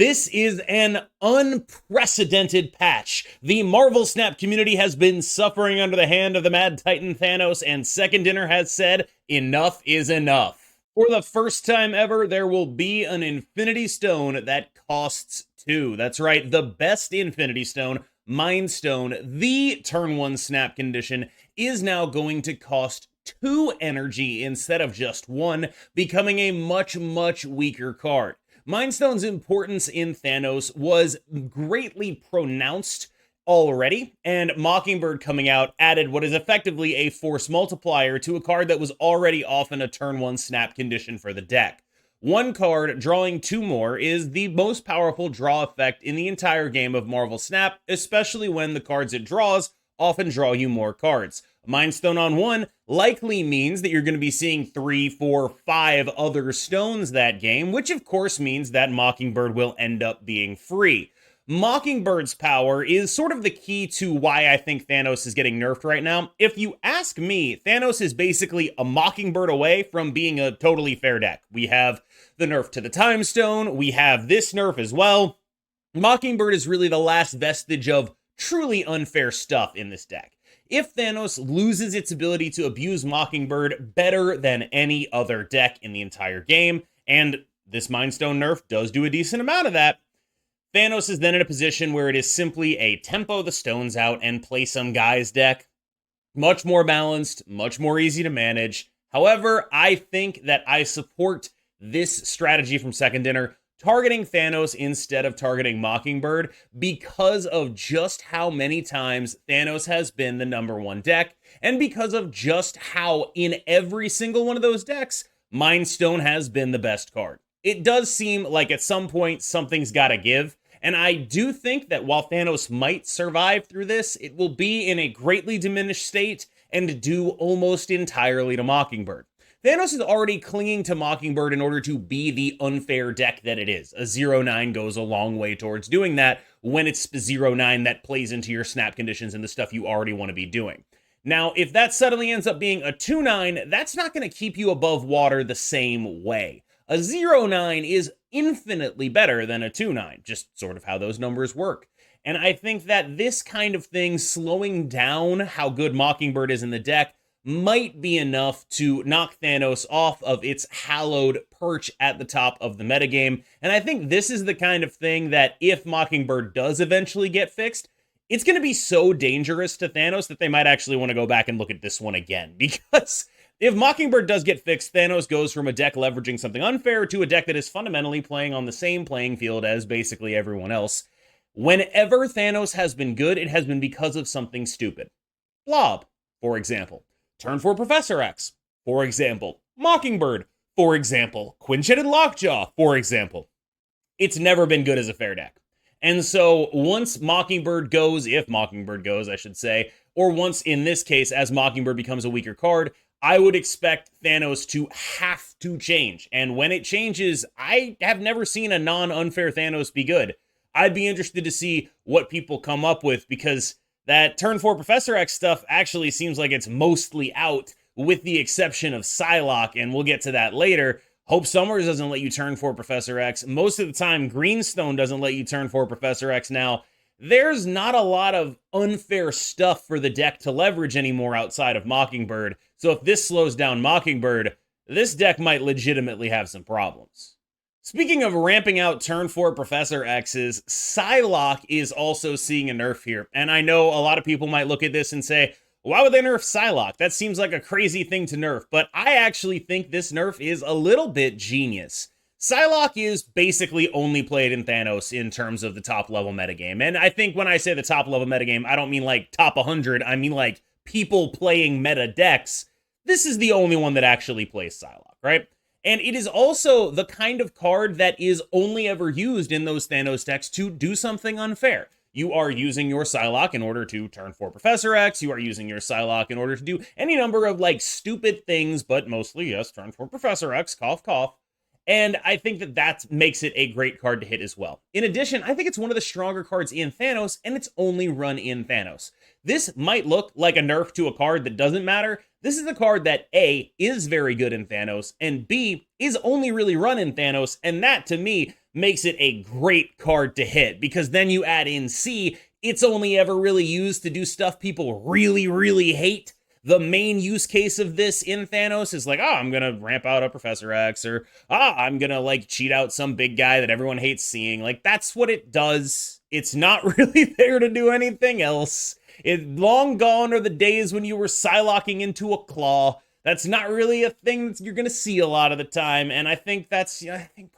This is an unprecedented patch. The Marvel Snap community has been suffering under the hand of the Mad Titan Thanos, and Second Dinner has said, enough is enough. For the first time ever, there will be an Infinity Stone that costs 2. That's right, the best Infinity Stone, Mind Stone, the turn 1 snap condition, is now going to cost 2 energy instead of just 1, becoming a much weaker card. Mind Stone's importance in Thanos was greatly pronounced already, and Mockingbird coming out added what is effectively a force multiplier to a card that was already often a turn 1 snap condition for the deck. One card drawing 2 more is the most powerful draw effect in the entire game of Marvel Snap, especially when the cards it draws often draw you more cards. Mind Stone on 1 likely means that you're going to be seeing 3, 4, 5 other stones that game, which of course means that Mockingbird will end up being free. Mockingbird's power is sort of the key to why I think Thanos is getting nerfed right now. If you ask me, Thanos is basically a Mockingbird away from being a totally fair deck. We have the nerf to the Time Stone, we have this nerf as well. Mockingbird is really the last vestige of truly unfair stuff in this deck. If Thanos loses its ability to abuse Mockingbird better than any other deck in the entire game, and this Mind Stone nerf does do a decent amount of that, Thanos is then in a position where it is simply a tempo the stones out and play some guy's deck. Much more balanced, much more easy to manage. However, I think that I support this strategy from Second Dinner, targeting Thanos instead of targeting Mockingbird, because of just how many times Thanos has been the number 1 deck, and because of just how in every single one of those decks, Mind Stone has been the best card. It does seem like at some point something's gotta give, and I do think that while Thanos might survive through this, it will be in a greatly diminished state and due almost entirely to Mockingbird. Thanos is already clinging to Mockingbird in order to be the unfair deck that it is. A 0-9 goes a long way towards doing that when it's 0-9 that plays into your snap conditions and the stuff you already want to be doing. Now, if that suddenly ends up being a 2-9, that's not going to keep you above water the same way. A 0-9 is infinitely better than a 2-9, just sort of how those numbers work. And I think that this kind of thing, slowing down how good Mockingbird is in the deck, might be enough to knock Thanos off of its hallowed perch at the top of the metagame. And I think this is the kind of thing that if Mockingbird does eventually get fixed, it's going to be so dangerous to Thanos that they might actually want to go back and look at this one again. Because if Mockingbird does get fixed, Thanos goes from a deck leveraging something unfair to a deck that is fundamentally playing on the same playing field as basically everyone else. Whenever Thanos has been good, it has been because of something stupid. Blob, for example. Turn 4 Professor X, for example. Mockingbird, for example. Quincheted Lockjaw, for example. It's never been good as a fair deck. And so once Mockingbird goes, if Mockingbird goes, I should say, or once in this case, as Mockingbird becomes a weaker card, I would expect Thanos to have to change. And when it changes, I have never seen a non-unfair Thanos be good. I'd be interested to see what people come up with, because that turn 4 Professor X stuff actually seems like it's mostly out, with the exception of Psylock, and we'll get to that later. Hope Summers doesn't let you turn 4 Professor X. Most of the time, Greenstone doesn't let you turn 4 Professor X now. There's not a lot of unfair stuff for the deck to leverage anymore outside of Mockingbird, so if this slows down Mockingbird, this deck might legitimately have some problems. Speaking of ramping out turn 4 Professor X's, Psylock is also seeing a nerf here. And I know a lot of people might look at this and say, why would they nerf Psylock? That seems like a crazy thing to nerf. But I actually think this nerf is a little bit genius. Psylock is basically only played in Thanos in terms of the top level metagame. And I think when I say the top level metagame, I don't mean like top 100. I mean like people playing meta decks. This is the only one that actually plays Psylock, right? And it is also the kind of card that is only ever used in those Thanos decks to do something unfair. You are using your Psylock in order to turn 4 Professor X. You are using your Psylock in order to do any number of like stupid things, but mostly, yes, turn 4 Professor X, cough, cough. And I think that that makes it a great card to hit as well. In addition, I think it's one of the stronger cards in Thanos, and it's only run in Thanos. This might look like a nerf to a card that doesn't matter. This is a card that A, is very good in Thanos, and B, is only really run in Thanos, and that, to me, makes it a great card to hit, because then you add in C, it's only ever really used to do stuff people really, really hate. The main use case of this in Thanos is like, oh, I'm gonna ramp out a Professor X, or I'm gonna like cheat out some big guy that everyone hates seeing. Like, that's what it does. It's not really there to do anything else. Long gone are the days when you were Psylocking into a claw. That's not really a thing that you're gonna see a lot of the time, and I think that's,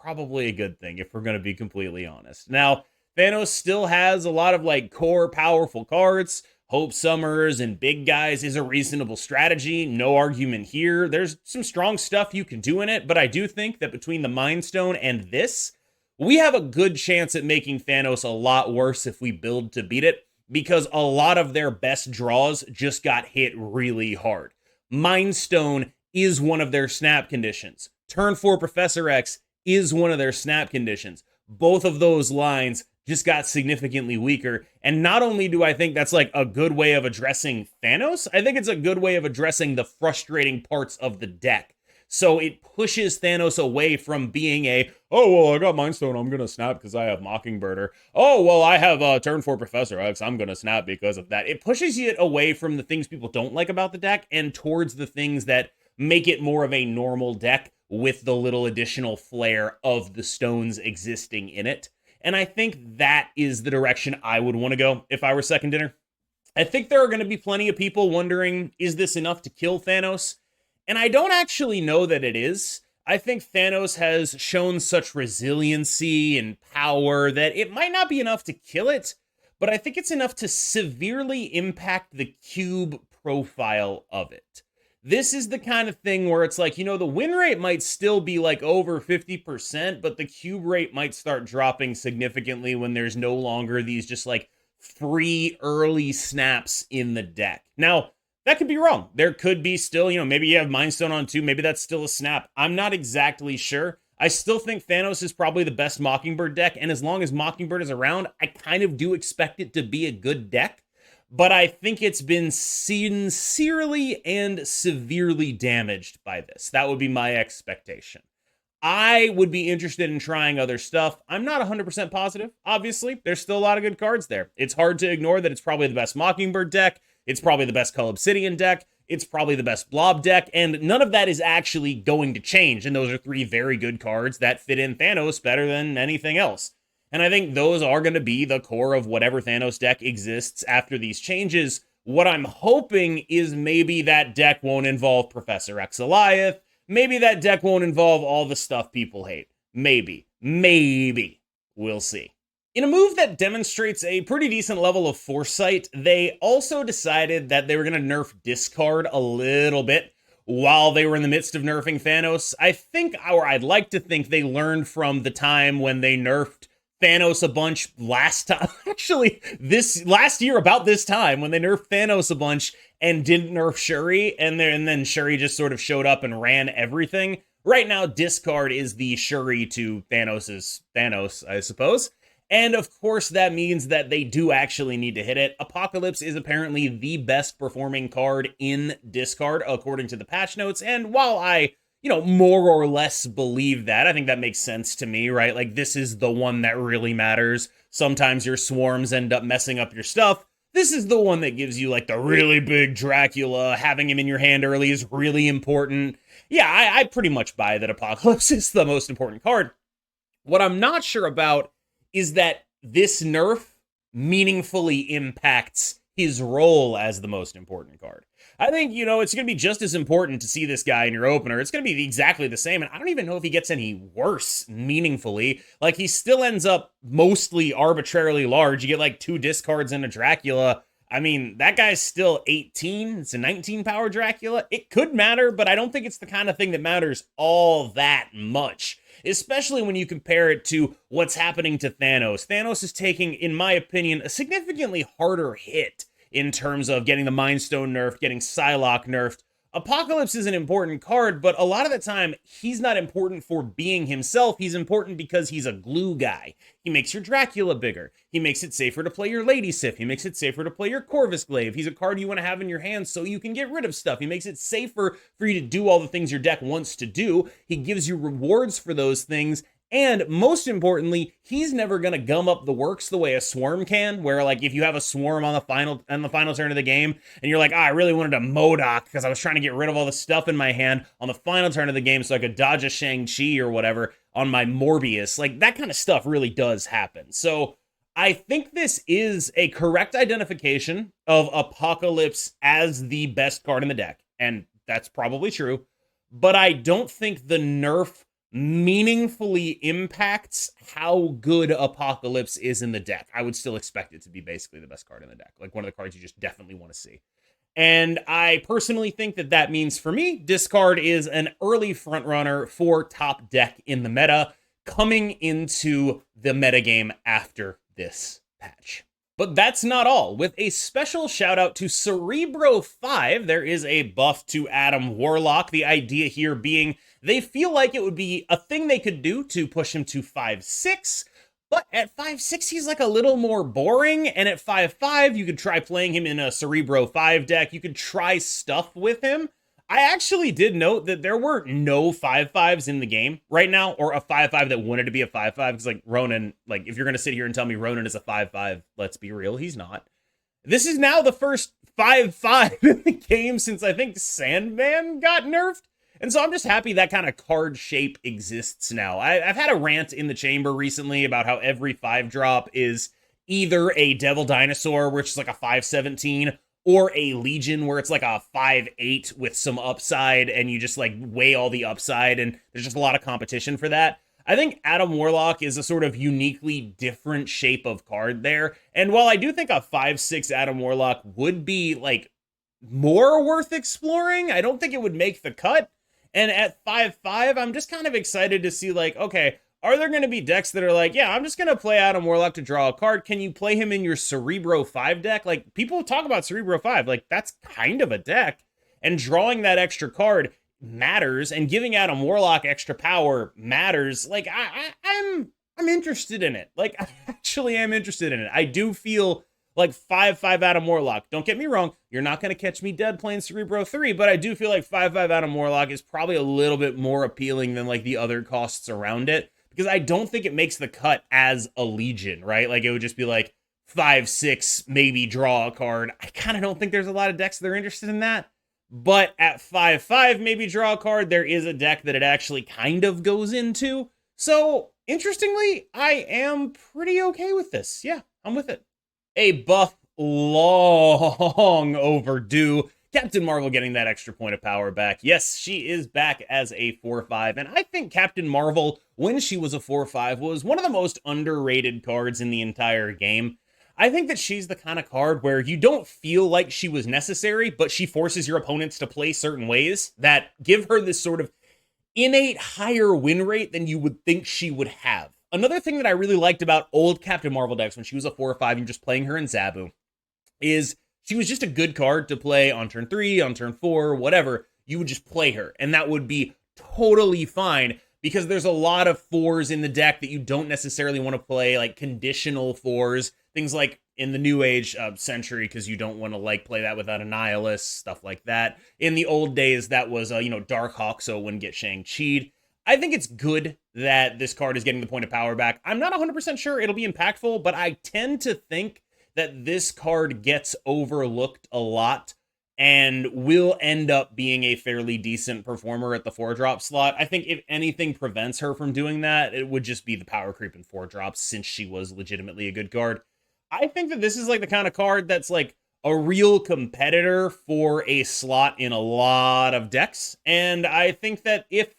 probably a good thing, if we're gonna be completely honest. Now, Thanos still has a lot of like core powerful cards. Hope Summers and big guys is a reasonable strategy. No argument here. There's some strong stuff you can do in it, but I do think that between the Mind Stone and this, we have a good chance at making Thanos a lot worse if we build to beat it, because a lot of their best draws just got hit really hard. Mind Stone is one of their snap conditions. Turn 4 Professor X is one of their snap conditions. Both of those lines just got significantly weaker. And not only do I think that's like a good way of addressing Thanos, I think it's a good way of addressing the frustrating parts of the deck. So it pushes Thanos away from being oh, well, I got Mind Stone, I'm gonna snap because I have Mockingbird, or, oh, well, I have turn 4 Professor X, I'm gonna snap because of that. It pushes it away from the things people don't like about the deck and towards the things that make it more of a normal deck with the little additional flair of the stones existing in it. And I think that is the direction I would want to go if I were Second Dinner. I think there are going to be plenty of people wondering, is this enough to kill Thanos? And I don't actually know that it is. I think Thanos has shown such resiliency and power that it might not be enough to kill it, but I think it's enough to severely impact the cube profile of it. This is the kind of thing where it's like, the win rate might still be like over 50%, but the cube rate might start dropping significantly when there's no longer these just like free early snaps in the deck. Now, that could be wrong. There could be still, maybe you have Mind Stone on 2, maybe that's still a snap. I'm not exactly sure. I still think Thanos is probably the best Mockingbird deck, and as long as Mockingbird is around, I kind of do expect it to be a good deck. But I think it's been sincerely and severely damaged by this. That would be my expectation. I would be interested in trying other stuff. I'm not 100% positive, obviously. There's still a lot of good cards there. It's hard to ignore that it's probably the best Mockingbird deck. It's probably the best Cull Obsidian deck. It's probably the best Blob deck. And none of that is actually going to change. And those are 3 very good cards that fit in Thanos better than anything else. And I think those are going to be the core of whatever Thanos deck exists after these changes. What I'm hoping is maybe that deck won't involve Professor X Goliath. Maybe that deck won't involve all the stuff people hate. Maybe. We'll see. In a move that demonstrates a pretty decent level of foresight, they also decided that they were going to nerf discard a little bit while they were in the midst of nerfing Thanos. I think, or I'd like to think, they learned from the time when they nerfed Thanos a bunch last time. Actually, last year about this time when they nerfed Thanos a bunch and didn't nerf Shuri, and then Shuri just sort of showed up and ran everything. Right now, discard is the Shuri to Thanos's Thanos, I suppose. And of course, that means that they do actually need to hit it. Apocalypse is apparently the best performing card in discard, according to the patch notes. And while I more or less believe that, I think that makes sense to me, right? Like, this is the one that really matters. Sometimes your swarms end up messing up your stuff. This is the one that gives you, like, the really big Dracula. Having him in your hand early is really important. Yeah, I pretty much buy that Apocalypse is the most important card. What I'm not sure about is that this nerf meaningfully impacts his role as the most important card. I think, it's going to be just as important to see this guy in your opener. It's going to be exactly the same, and I don't even know if he gets any worse meaningfully. Like, he still ends up mostly arbitrarily large. You get, like, 2 discards and a Dracula. I mean, that guy's still 18. It's a 19 power Dracula. It could matter, but I don't think it's the kind of thing that matters all that much, especially when you compare it to what's happening to Thanos. Thanos is taking, in my opinion, a significantly harder hit in terms of getting the Mind Stone nerfed, getting Psylock nerfed, Apocalypse is an important card, but a lot of the time, he's not important for being himself. He's important because he's a glue guy. He makes your Dracula bigger. He makes it safer to play your Lady Sif. He makes it safer to play your Corvus Glaive. He's a card you want to have in your hand so you can get rid of stuff. He makes it safer for you to do all the things your deck wants to do. He gives you rewards for those things. And most importantly, he's never going to gum up the works the way a Swarm can, where like if you have a Swarm on the final turn of the game and you're like, I really wanted a MODOK because I was trying to get rid of all the stuff in my hand on the final turn of the game so I could dodge a Shang-Chi or whatever on my Morbius. Like that kind of stuff really does happen. So I think this is a correct identification of Apocalypse as the best card in the deck. And that's probably true. But I don't think the nerf meaningfully impacts how good Apocalypse is in the deck. I would still expect it to be basically the best card in the deck. Like one of the cards you just definitely want to see. And I personally think that that means for me, this card is an early frontrunner for top deck in the meta coming into the metagame after this patch. But that's not all. With a special shout out to Cerebro5, there is a buff to Adam Warlock. The idea here being they feel like it would be a thing they could do to push him to 5/6, but at 5/6 he's like a little more boring, and at 5/5 you could try playing him in a Cerebro5 deck. You could try stuff with him. I actually did note that there were no 5/5s in the game right now, or a 5/5 that wanted to be a 5/5, because like Ronan, like if you're going to sit here and tell me Ronan is a 5/5, let's be real, he's not. This is now the first 5/5 in the game since I think Sandman got nerfed. And so I'm just happy that kind of card shape exists now. I've had a rant in the chamber recently about how every 5-drop is either a Devil Dinosaur, which is like a 5/17, or a Legion, where it's like a 5/8 with some upside, and you just like weigh all the upside, and there's just a lot of competition for that. I think Adam Warlock is a sort of uniquely different shape of card there. And while I do think a 5/6 Adam Warlock would be like more worth exploring, I don't think it would make the cut. And at 5/5, I'm just kind of excited to see, like, okay, are there going to be decks that are like, yeah, I'm just going to play Adam Warlock to draw a card. Can you play him in your Cerebro5 deck? Like, people talk about Cerebro5. Like, that's kind of a deck. And drawing that extra card matters. And giving Adam Warlock extra power matters. Like, I'm interested in it. Like, I actually am interested in it. I do feel like 5/5 Adam Warlock. Don't get me wrong, you're not going to catch me dead playing Cerebro 3, but I do feel like 5/5 Adam Warlock is probably a little bit more appealing than like the other costs around it, because I don't think it makes the cut as a Legion, right? Like it would just be like 5/6, maybe draw a card. I kind of don't think there's a lot of decks that are interested in that. But at 5/5, maybe draw a card, there is a deck that it actually kind of goes into. So, interestingly, I am pretty okay with this. Yeah, I'm with it. A buff long overdue. Captain Marvel getting that extra point of power back. Yes, she is back as a 4/5, and I think Captain Marvel, when she was a 4/5, was one of the most underrated cards in the entire game. I think that she's the kind of card where you don't feel like she was necessary, but she forces your opponents to play certain ways that give her this sort of innate higher win rate than you would think she would have. Another thing that I really liked about old Captain Marvel decks when she was a 4/5 and just playing her in Zabu is she was just a good card to play on turn 3, on turn 4, whatever. You would just play her, and that would be totally fine, because there's a lot of 4s in the deck that you don't necessarily want to play, like conditional 4s, things like in the New Age Century, because you don't want to like play that without a Nihilist, stuff like that. In the old days, that was, Darkhawk, so it wouldn't get Shang-Chi'd. I think it's good that this card is getting the point of power back. I'm not 100% sure it'll be impactful, but I tend to think that this card gets overlooked a lot and will end up being a fairly decent performer at the 4-drop slot. I think if anything prevents her from doing that, it would just be the power creep in 4-drops, since she was legitimately a good card. I think that this is like the kind of card that's like a real competitor for a slot in a lot of decks. And I think that if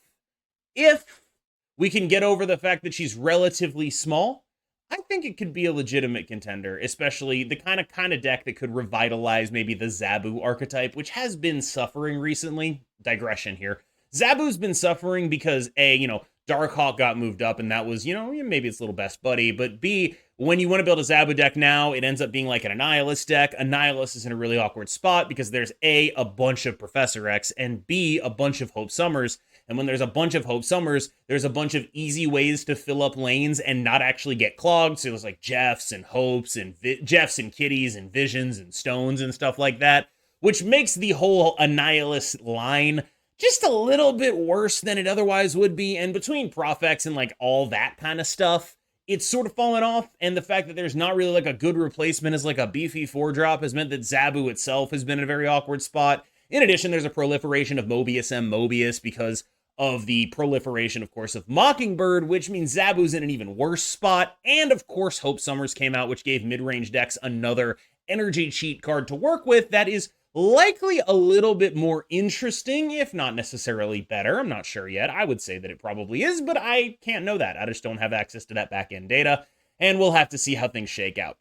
we can get over the fact that she's relatively small, I think it could be a legitimate contender, especially the kind of deck that could revitalize maybe the Zabu archetype, which has been suffering recently. Digression here. Zabu's been suffering because A, Darkhawk got moved up, and that was, maybe its little best buddy, but B, When you want to build a Zabu deck now, it ends up being like an Annihilus deck. Annihilus is in a really awkward spot because there's A, a bunch of Professor X, and B, a bunch of Hope Summers. And when there's a bunch of Hope Summers, there's a bunch of easy ways to fill up lanes and not actually get clogged. So there's like Jeffs and Hopes and Jeffs and Kitties and Visions and Stones and stuff like that, which makes the whole Annihilus line just a little bit worse than it otherwise would be. And between Profex and like all that kind of stuff, it's sort of fallen off, and the fact that there's not really like a good replacement as like a beefy 4-drop has meant that Zabu itself has been in a very awkward spot. In addition, there's a proliferation of Mobius M. Mobius because of the proliferation, of course, of Mockingbird, which means Zabu's in an even worse spot. And of course, Hope Summers came out, which gave mid-range decks another energy cheat card to work with that is likely a little bit more interesting, if not necessarily better. I'm not sure yet. I would say that it probably is, but I can't know that. I just don't have access to that back-end data, and we'll have to see how things shake out.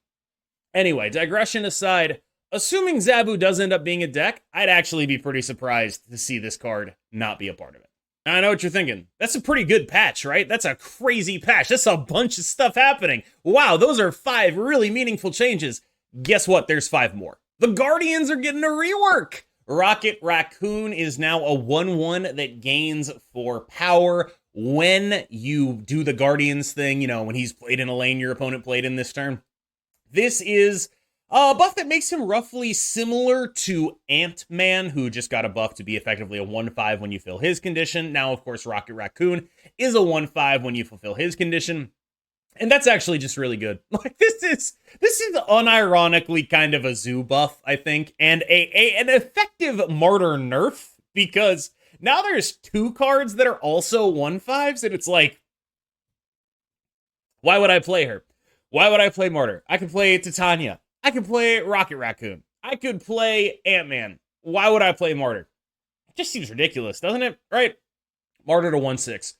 Anyway, digression aside, assuming Zabu does end up being a deck, I'd actually be pretty surprised to see this card not be a part of it. Now, I know what you're thinking. That's a pretty good patch, right? That's a crazy patch. That's a bunch of stuff happening. Wow, those are 5 really meaningful changes. Guess what? There's 5 more. The Guardians are getting a rework. Rocket Raccoon is now a 1/1 that gains 4 power when you do the Guardians thing, you know, when he's played in a lane your opponent played in this turn. This is a buff that makes him roughly similar to Ant-Man, who just got a buff to be effectively a 1/5 when you fill his condition. Now, of course, Rocket Raccoon is a 1/5 when you fulfill his condition. And that's actually just really good. Like, this is unironically kind of a zoo buff, I think, and an effective Martyr nerf, because now there's 2 cards that are also 1/5s, and it's like, why would I play her? Why would I play Martyr? I could play Titania. I could play Rocket Raccoon. I could play Ant-Man. Why would I play Martyr? It just seems ridiculous, doesn't it? Right? Martyr to 1/6.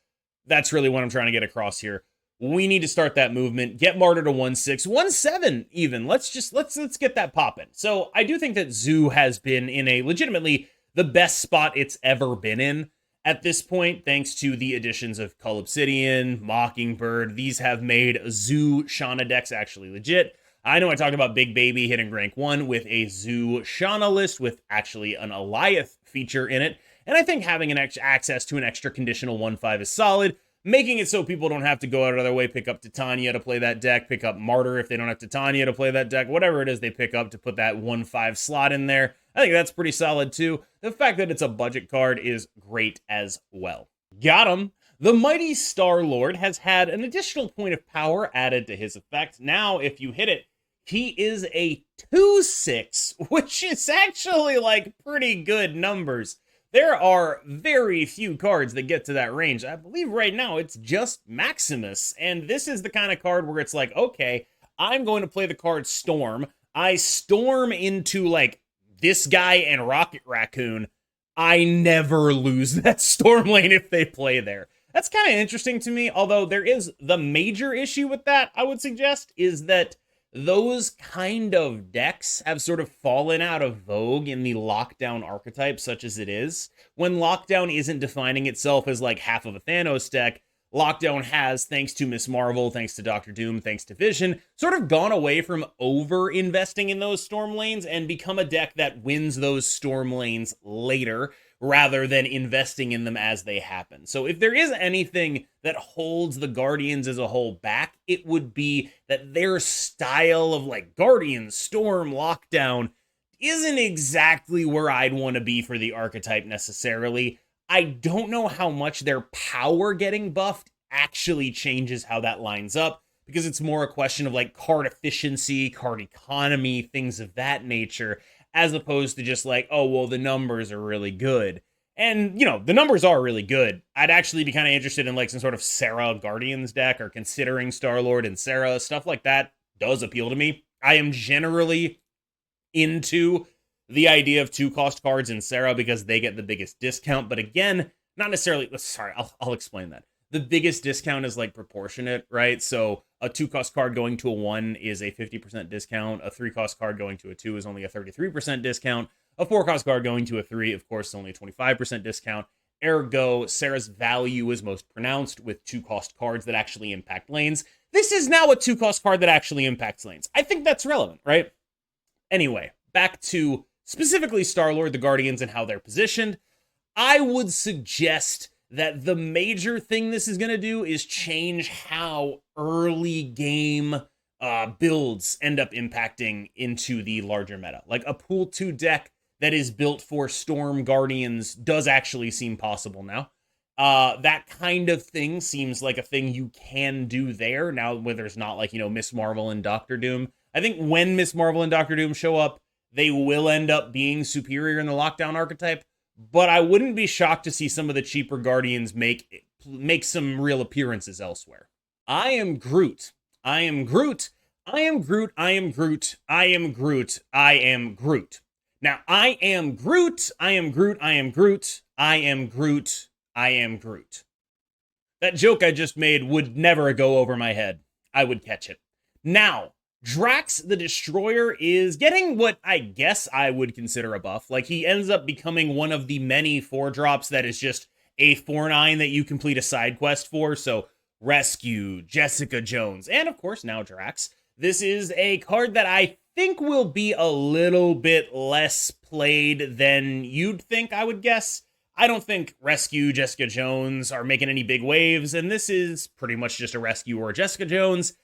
That's really what I'm trying to get across here. We need to start that movement. Get Martyr to 1/6, 1/7 even. Let's get that popping. So I do think that Zoo has been in a legitimately the best spot it's ever been in at this point, thanks to the additions of Cull Obsidian, Mockingbird. These have made Zoo Shauna decks actually legit. I know I talked about Big Baby hitting rank 1 with a Zoo Shauna list with actually an Eliath feature in it. And I think having access to an extra conditional 1/5 is solid. Making it so people don't have to go out of their way, pick up Titania to play that deck, pick up Martyr if they don't have Titania to play that deck, whatever it is they pick up to put that 1/5 slot in there. I think that's pretty solid too. The fact that it's a budget card is great as well. Got him. The mighty StarLord has had an additional point of power added to his effect. Now, if you hit it, he is a 2/6, which is actually like pretty good numbers. There are very few cards that get to that range. I believe right now it's just Maximus. And this is the kind of card where it's like, okay, I'm going to play the card Storm. I storm into like this guy and Rocket Raccoon. I never lose that Storm lane if they play there. That's kind of interesting to me. Although there is the major issue with that, I would suggest, is that those kind of decks have sort of fallen out of vogue in the lockdown archetype, such as it is. When lockdown isn't defining itself as like half of a Thanos deck, lockdown has, thanks to Miss Marvel, thanks to Doctor Doom, thanks to Vision, sort of gone away from over-investing in those storm lanes and become a deck that wins those storm lanes later, rather than investing in them as they happen. So if there is anything that holds the Guardians as a whole back, it would be that their style of like Guardian, Storm, Lockdown isn't exactly where I'd want to be for the archetype necessarily. I don't know how much their power getting buffed actually changes how that lines up, because it's more a question of like card efficiency, card economy, things of that nature, as opposed to just like, oh, well, the numbers are really good. And, you know, the numbers are really good. I'd actually be kind of interested in like some sort of Sarah Guardians deck, or considering StarLord and Sarah. Stuff like that does appeal to me. I am generally into the idea of 2-cost cards in Sarah because they get the biggest discount. But again, not necessarily, sorry, I'll explain that. The biggest discount is like proportionate, right? So a 2-cost card going to a 1 is a 50% discount. A 3-cost card going to a 2 is only a 33% discount. A 4-cost card going to a 3, of course, is only a 25% discount. Ergo, Sarah's value is most pronounced with 2-cost cards that actually impact lanes. this is now a 2-cost card that actually impacts lanes. I think that's relevant, right? Anyway, back to specifically StarLord, the Guardians, and how they're positioned. I would suggest that the major thing this is going to do is change how early game builds end up impacting into the larger meta. Like a pool 2 deck that is built for Storm Guardians does actually seem possible now. That kind of thing seems like a thing you can do there now, where there's not like, Miss Marvel and Doctor Doom. I think when Miss Marvel and Doctor Doom show up, they will end up being superior in the lockdown archetype, but I wouldn't be shocked to see some of the cheaper Guardians make some real appearances elsewhere. I am Groot. I am Groot. I am Groot. I am Groot. I am Groot. I am Groot. Now, I am Groot. I am Groot. I am Groot. I am Groot. I am Groot. That joke I just made would never go over my head. I would catch it. Now, Drax the Destroyer is getting what I guess I would consider a buff. Like, he ends up becoming one of the many 4-drops that is just a 4/9 that you complete a side quest for. So, Rescue, Jessica Jones, and of course now Drax. This is a card that I think will be a little bit less played than you'd think, I would guess. I don't think Rescue, Jessica Jones are making any big waves, and this is pretty much just a Rescue or a Jessica Jones.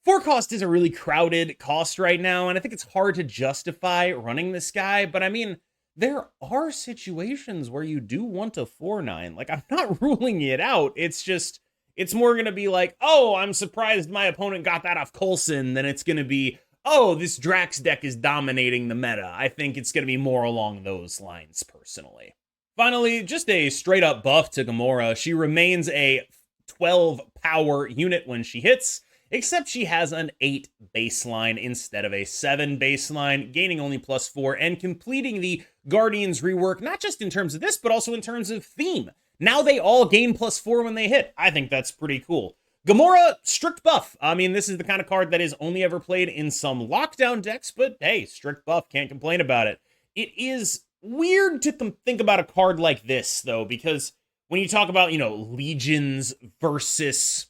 4 cost is a really crowded cost right now, and I think it's hard to justify running this guy, but I mean, there are situations where you do want a 4/9. Like, I'm not ruling it out. It's just, it's more going to be like, oh, I'm surprised my opponent got that off Coulson, than it's going to be, oh, this Drax deck is dominating the meta. I think it's going to be more along those lines, personally. Finally, just a straight-up buff to Gamora. She remains a 12 power unit when she hits, except she has an 8 baseline instead of a 7 baseline, gaining only +4 and completing the Guardians rework, not just in terms of this, but also in terms of theme. Now they all gain +4 when they hit. I think that's pretty cool. Gamora, strict buff. I mean, this is the kind of card that is only ever played in some lockdown decks, but hey, strict buff, can't complain about it. It is weird to think about a card like this, though, because when you talk about, legions versus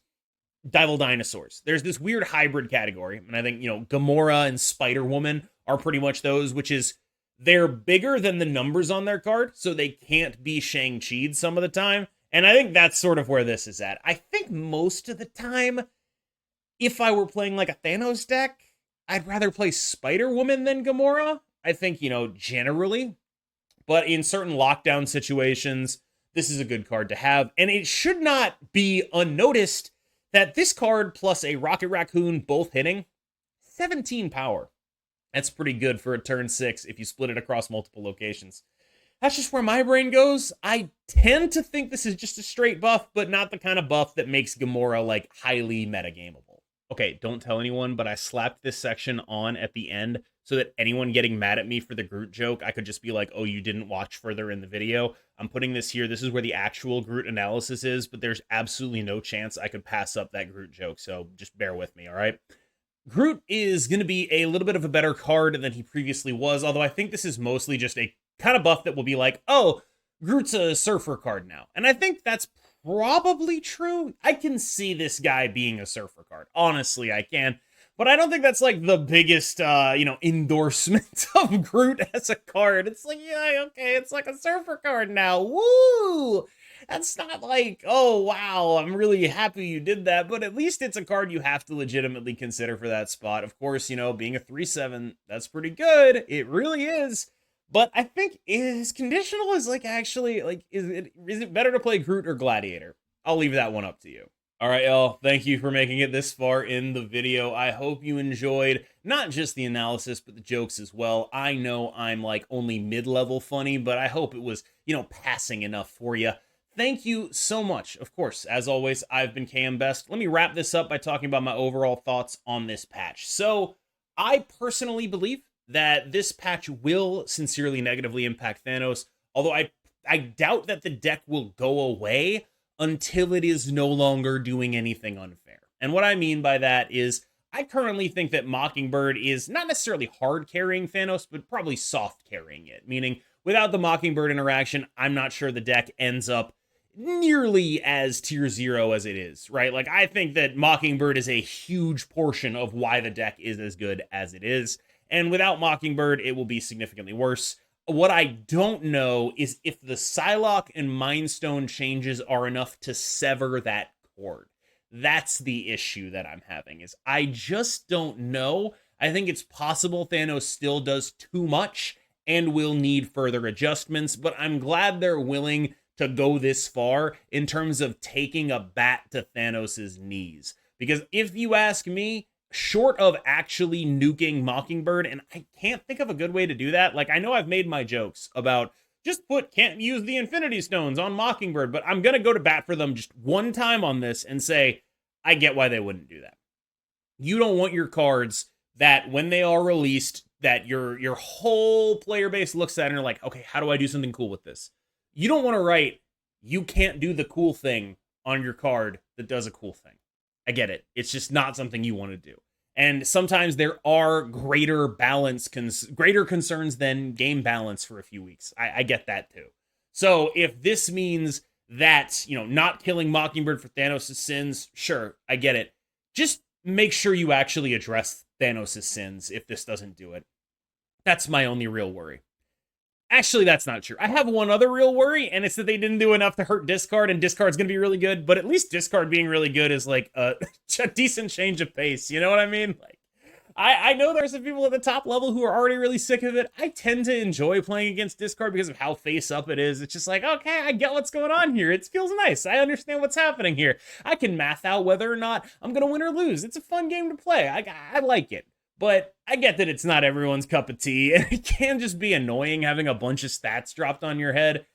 Devil Dinosaurs, there's this weird hybrid category, and I think, Gamora and Spider-Woman are pretty much those, which is they're bigger than the numbers on their card, so they can't be Shang-Chi'd some of the time, and I think that's sort of where this is at. I think most of the time, if I were playing like a Thanos deck, I'd rather play Spider-Woman than Gamora. I think, generally. But in certain lockdown situations, this is a good card to have. And it should not be unnoticed that this card plus a Rocket Raccoon both hitting, 17 power. That's pretty good for a turn 6 if you split it across multiple locations. That's just where my brain goes. I tend to think this is just a straight buff, but not the kind of buff that makes Gamora, like, highly metagameable. Okay, don't tell anyone, but I slapped this section on at the end so that anyone getting mad at me for the Groot joke, I could just be like, oh, you didn't watch further in the video. I'm putting this here. This is where the actual Groot analysis is, but there's absolutely no chance I could pass up that Groot joke, so just bear with me, all right? Groot is going to be a little bit of a better card than he previously was, although I think this is mostly just a kind of buff that will be like, oh, Groot's a surfer card now. And I think that's probably true. I can see this guy being a surfer card. Honestly, I can. But I don't think that's like the biggest, endorsement of Groot as a card. It's like, yeah, okay, it's like a surfer card now. Woo! That's not like, oh, wow, I'm really happy you did that. But at least it's a card you have to legitimately consider for that spot. Of course, being a 3/7, that's pretty good. It really is. But I think his conditional is like actually, like, is it better to play Groot or Gladiator? I'll leave that one up to you. All right, y'all, thank you for making it this far in the video. I hope you enjoyed not just the analysis, but the jokes as well. I know I'm like only mid-level funny, but I hope it was, passing enough for you. Thank you so much. Of course, as always, I've been KM Best. Let me wrap this up by talking about my overall thoughts on this patch. So, I personally believe that this patch will sincerely negatively impact Thanos, although I doubt that the deck will go away until it is no longer doing anything unfair. And what I mean by that is, I currently think that Mockingbird is not necessarily hard carrying Thanos, but probably soft carrying it. Meaning, without the Mockingbird interaction, I'm not sure the deck ends up nearly as tier 0 as it is, right? Like, I think that Mockingbird is a huge portion of why the deck is as good as it is, and without Mockingbird, it will be significantly worse. What I don't know is if the Psylock and Mind Stone changes are enough to sever that cord. That's the issue that I'm having, is I just don't know. I think it's possible Thanos still does too much and will need further adjustments, but I'm glad they're willing to go this far in terms of taking a bat to Thanos' knees. Because if you ask me, short of actually nuking Mockingbird, and I can't think of a good way to do that. Like, I know I've made my jokes about can't use the Infinity Stones on Mockingbird, but I'm going to go to bat for them just one time on this and say, I get why they wouldn't do that. You don't want your cards that when they are released, that your whole player base looks at and are like, okay, how do I do something cool with this? You don't want to write, you can't do the cool thing on your card that does a cool thing. I get it. It's just not something you want to do. And sometimes there are greater concerns than game balance for a few weeks. I get that too. So if this means that, not killing Mockingbird for Thanos' sins, sure, I get it. Just make sure you actually address Thanos' sins if this doesn't do it. That's my only real worry. Actually, that's not true. I have one other real worry, and it's that they didn't do enough to hurt Discard, and Discard's going to be really good, but at least Discard being really good is like a decent change of pace, you know what I mean? Like, I know there's some people at the top level who are already really sick of it. I tend to enjoy playing against Discard because of how face up it is. It's just like, okay, I get what's going on here. It feels nice. I understand what's happening here. I can math out whether or not I'm going to win or lose. It's a fun game to play. I like it. But I get that it's not everyone's cup of tea, and it can just be annoying having a bunch of stats dropped on your head.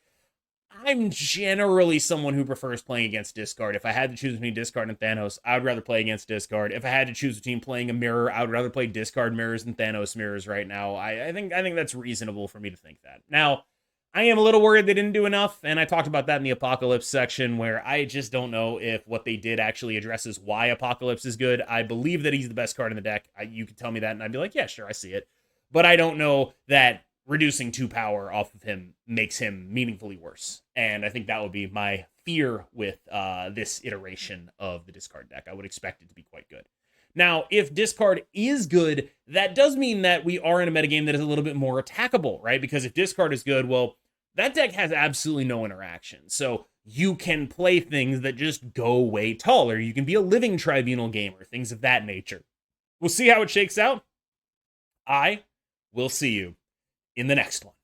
I'm generally someone who prefers playing against Discard. If I had to choose between Discard and Thanos, I would rather play against Discard. If I had to choose between playing a mirror, I would rather play Discard mirrors than Thanos mirrors right now. I think that's reasonable for me to think that. Now, I am a little worried they didn't do enough, and I talked about that in the Apocalypse section, where I just don't know if what they did actually addresses why Apocalypse is good. I believe that he's the best card in the deck. You could tell me that, and I'd be like, yeah, sure, I see it. But I don't know that reducing 2 power off of him makes him meaningfully worse. And I think that would be my fear with this iteration of the Discard deck. I would expect it to be quite good. Now, if Discard is good, that does mean that we are in a metagame that is a little bit more attackable, right? Because if Discard is good, well, that deck has absolutely no interaction. So you can play things that just go way taller. You can be a living Tribunal gamer, things of that nature. We'll see how it shakes out. I will see you in the next one.